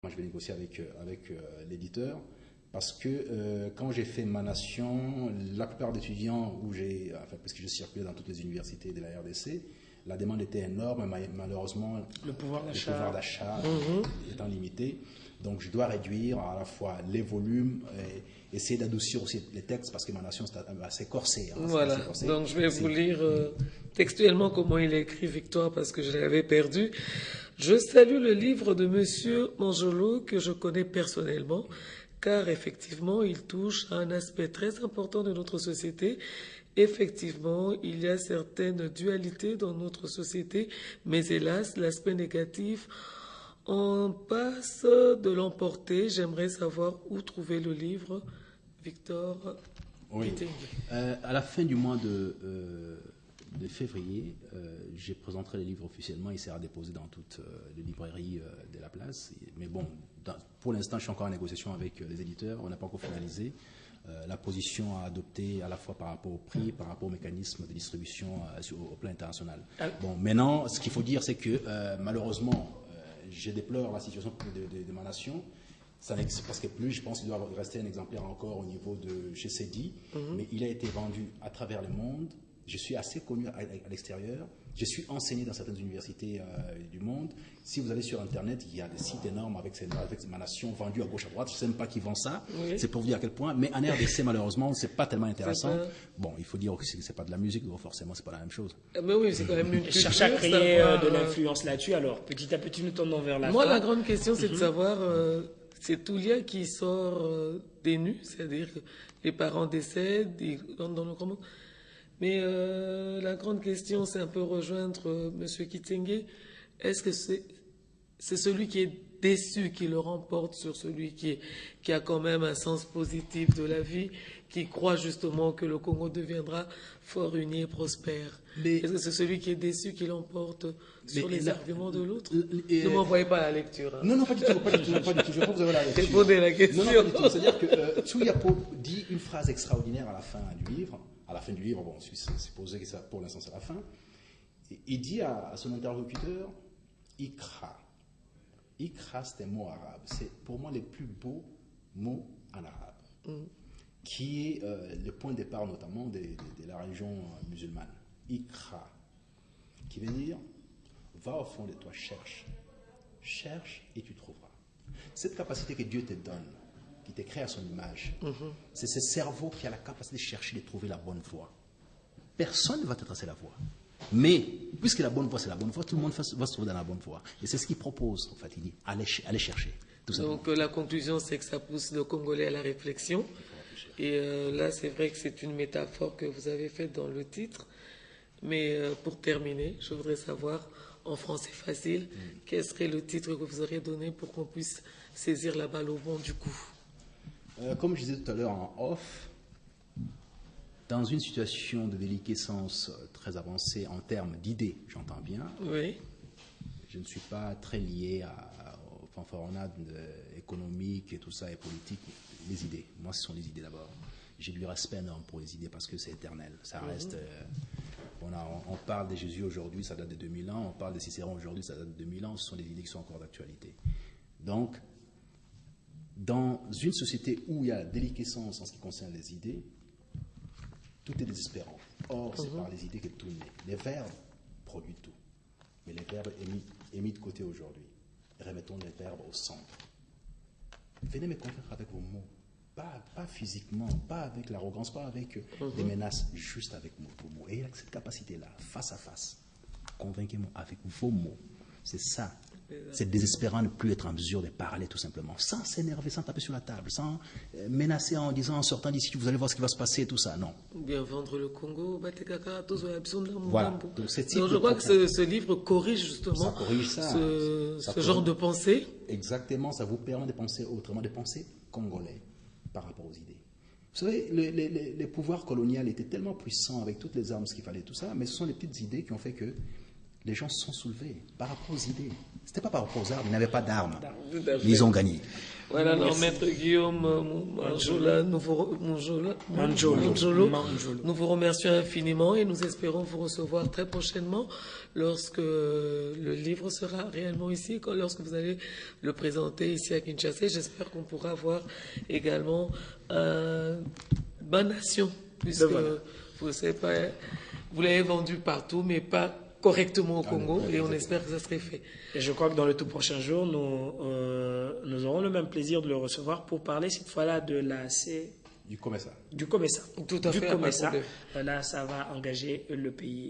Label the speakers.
Speaker 1: quand je vais négocier avec l'éditeur. Parce que quand j'ai fait ma nation, la plupart d'étudiants parce que je circulais dans toutes les universités de la RDC, la demande était énorme, malheureusement,
Speaker 2: le pouvoir d'achat
Speaker 1: étant limité. Donc, je dois réduire à la fois les volumes et essayer d'adoucir aussi les textes parce que ma nation est assez corsée.
Speaker 3: Voilà,
Speaker 1: assez corsé.
Speaker 3: Donc je vais vous lire textuellement comment il a écrit Victor parce que je l'avais perdu. Je salue le livre de Monsieur Mangelot que je connais personnellement, car effectivement, il touche à un aspect très important de notre société. Effectivement, il y a certaines dualités dans notre société, mais hélas, l'aspect négatif en passe de l'emporter. J'aimerais savoir où trouver le livre, Victor.
Speaker 1: Oui. À la fin du mois de février, je présenterai le livre officiellement. Il sera déposé dans toutes les librairies de la place. Mais bon, pour l'instant, je suis encore en négociation avec les éditeurs. On n'a pas encore finalisé la position à adopter à la fois par rapport au prix, par rapport au mécanisme de distribution au plan international. Bon, maintenant, ce qu'il faut dire, c'est que malheureusement, je déplore la situation de ma nation. Ça n'existe presque plus. Je pense qu'il doit rester un exemplaire encore au niveau de chez Cedi. Mais il a été vendu à travers le monde. Je suis assez connu à l'extérieur. Je suis enseigné dans certaines universités du monde. Si vous allez sur Internet, il y a des sites énormes avec ma nation vendue à gauche à droite. Je ne sais même pas qui vend ça. Oui. C'est pour vous dire à quel point. Mais en RDC, malheureusement, ce n'est pas tellement intéressant. Bon, il faut dire que ce n'est pas de la musique, donc forcément, ce n'est pas la même chose.
Speaker 3: Mais oui, c'est quand même une culture.
Speaker 2: Cherche à créer de l'influence là-dessus. Alors, petit à petit, nous tournons vers la fin.
Speaker 3: Moi, la grande question, c'est de savoir, c'est Toulia qui sort des nus, c'est-à-dire que les parents décèdent, ils rentrent dans le roman. Mais la grande question, c'est un peu rejoindre M. Kitenge. Est-ce que c'est celui qui est déçu qui le remporte sur celui qui a quand même un sens positif de la vie, qui croit justement que le Congo deviendra fort uni et prospère? Est-ce que c'est celui qui est déçu qui l'emporte sur les arguments de l'autre? Ne m'envoyez pas la lecture. Hein.
Speaker 1: Non, pas du tout, pas du tout. Je crois que vous avez la lecture.
Speaker 3: Répondez la question.
Speaker 1: Non, pas du tout. C'est-à-dire que Tsuyapo dit une phrase extraordinaire à la fin du livre. À la fin du livre, bon, c'est supposé que ça, pour l'instant, c'est la fin. Il dit à son interlocuteur, Ikra. Ikra, c'est un mot arabe. C'est pour moi les plus beaux mots en arabe, qui est le point de départ notamment de la région musulmane. Ikra, qui veut dire, va au fond de toi, cherche. Cherche et tu trouveras. Cette capacité que Dieu te donne, qui t'est créé à son image. C'est ce cerveau qui a la capacité de chercher, de trouver la bonne voie. Personne ne va te tracer la voie. Mais, puisque la bonne voie, c'est la bonne voie, tout le monde va se trouver dans la bonne voie. Et c'est ce qu'il propose, en fait. Il dit, allez chercher.
Speaker 3: Donc, la conclusion, c'est que ça pousse le Congolais à la réflexion. Et là, c'est vrai que c'est une métaphore que vous avez faite dans le titre. Mais pour terminer, je voudrais savoir, en français facile, quel serait le titre que vous auriez donné pour qu'on puisse saisir la balle au bon du coup?
Speaker 1: Comme je disais tout à l'heure en off, dans une situation de déliquescence très avancée en termes d'idées, j'entends bien.
Speaker 3: Oui.
Speaker 1: Je ne suis pas très lié aux fanfaronnades économiques et tout ça et politiques. Les idées, moi ce sont les idées d'abord. J'ai du respect énorme pour les idées parce que c'est éternel. Ça reste. On parle de Jésus aujourd'hui, ça date de 2000 ans. On parle de Cicéron aujourd'hui, ça date de 2000 ans. Ce sont des idées qui sont encore d'actualité. Donc, dans une société où il y a la déliquescence en ce qui concerne les idées, tout est désespérant. Or, c'est par les idées que tout naît. Les verbes produisent tout. Mais les verbes est mis de côté aujourd'hui. Remettons les verbes au centre. Venez me convaincre avec vos mots. Pas physiquement, pas avec l'arrogance, pas avec des menaces, juste avec vos mots. Et cette capacité-là, face à face, convainquez-moi avec vos mots. C'est ça. C'est désespérant de ne plus être en mesure de parler tout simplement, sans s'énerver, sans taper sur la table, sans menacer en disant en sortant d'ici, vous allez voir ce qui va se passer, tout ça. Non.
Speaker 3: Bien vendre le Congo,
Speaker 1: voilà.
Speaker 3: Donc je crois que ce livre corrige justement ce genre de pensée.
Speaker 1: Exactement, ça vous permet de penser autrement, de penser congolais par rapport aux idées. Vous savez, les pouvoirs coloniaux étaient tellement puissants avec toutes les armes qu'il fallait, tout ça, mais ce sont les petites idées qui ont fait que les gens se sont soulevés par rapport aux idées. Ce n'était pas par rapport aux armes, ils n'avaient pas d'armes. Ils ont gagné.
Speaker 3: Voilà, alors
Speaker 2: Merci.
Speaker 3: Maître Guillaume Manjola,
Speaker 2: Manjolo.
Speaker 3: nous vous remercions infiniment et nous espérons vous recevoir très prochainement lorsque le livre sera réellement ici, lorsque vous allez le présenter ici à Kinshasa. J'espère qu'on pourra voir également Banation, puisque vous l'avez vendu partout, mais pas correctement au Congo, et on espère que ça serait fait.
Speaker 2: Et je crois que dans le tout prochain jour, nous aurons le même plaisir de le recevoir pour parler cette fois-là de
Speaker 1: Du COMESA.
Speaker 2: du COMESA.
Speaker 3: Tout à
Speaker 2: Du
Speaker 3: fait,
Speaker 2: COMESA.
Speaker 3: pas de problème.
Speaker 2: Là, ça va engager le pays.